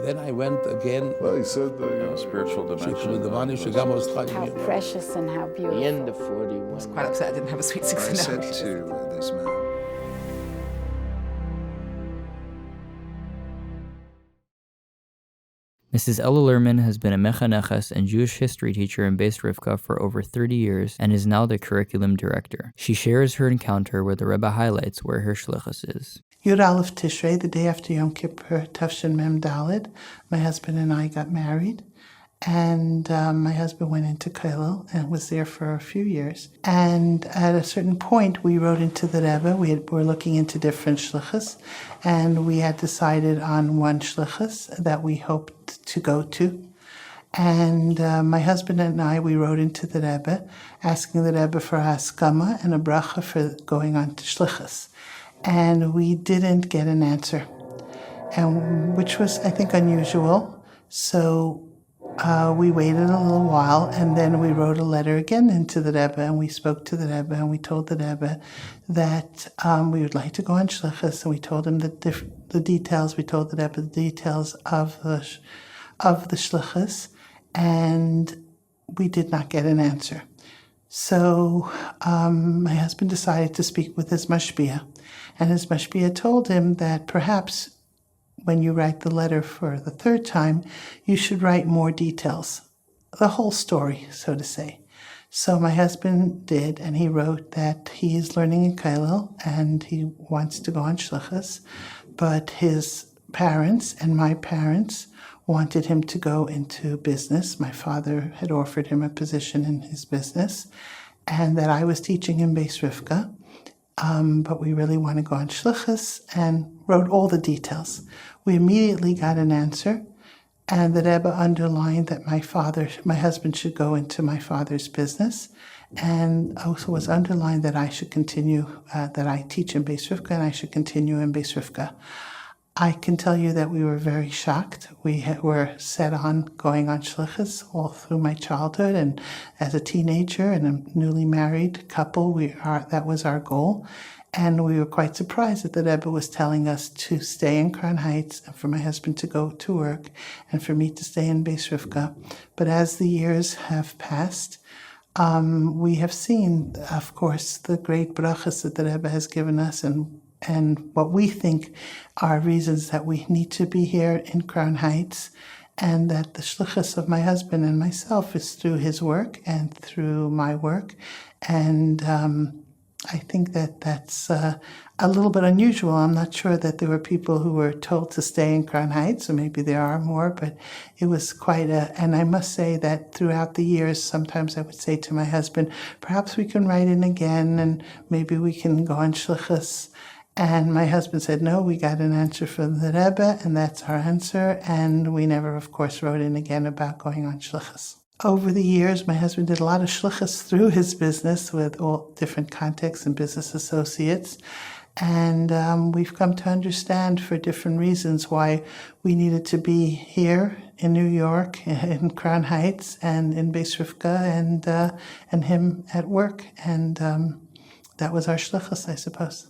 Then I went again. Well, he said the spiritual dimension. How precious and how beautiful. The end of 41. I was quite upset I didn't have a sweet 16. I said to this man, Mrs. Ella Lerman has been a mechaneches and Jewish history teacher in Bais Rivkah for over 30 years and is now the curriculum director. She shares her encounter where the Rebbe highlights where her shlichus is. Yud Aleph Tishrei, the day after Yom Kippur, Tafshin Mem Daled, my husband and I got married. And my husband went into Kollel and was there for a few years. And at a certain point, we wrote into the Rebbe. We were looking into different shlichus, and we had decided on one shlichus that we hoped to go to. And my husband and I, we wrote into the Rebbe, asking the Rebbe for a haskama and a bracha for going on to shlichus. And we didn't get an answer, and which was, I think, unusual. So we waited a little while, and then we wrote a letter again into the Rebbe, and we spoke to the Rebbe, and we told the Rebbe that we would like to go on shlichus, and we told him the details. We told the Rebbe the details of the shlichus, and we did not get an answer. So my husband decided to speak with his mashpia, and his mashpia told him that perhaps when you write the letter for the third time, you should write more details, the whole story, so to say. So my husband did, and he wrote that he is learning in Kollel and he wants to go on shlichus, but his parents and my parents wanted him to go into business. My father had offered him a position in his business, and that I was teaching him Bais Rivkah. But we really want to go on shlichus, and wrote all the details. We immediately got an answer, and the Rebbe underlined that my husband should go into my father's business, and also was underlined that I should continue, that I teach in Bais Rivkah, and I should continue in Bais Rivkah. I can tell you that we were very shocked. We were set on going on shlichus all through my childhood, and as a teenager and a newly married couple, that was our goal. And we were quite surprised that the Rebbe was telling us to stay in Crown Heights, and for my husband to go to work, and for me to stay in Bais Rivkah. But as the years have passed, we have seen, of course, the great brachas that the Rebbe has given us, and what we think are reasons that we need to be here in Crown Heights, and that the shlichus of my husband and myself is through his work and through my work. And I think that that's a little bit unusual. I'm not sure that there were people who were told to stay in Crown Heights, or maybe there are more, but it was quite and I must say that throughout the years, sometimes I would say to my husband, perhaps we can write in again, and maybe we can go on shlichus. And my husband said, no, we got an answer from the Rebbe, and that's our answer. And we never, of course, wrote in again about going on shlichus. Over the years, my husband did a lot of shlichus through his business with all different contacts and business associates. And we've come to understand for different reasons why we needed to be here in New York, in Crown Heights, and in Bais Rivkah, and him at work. And that was our shlichus, I suppose.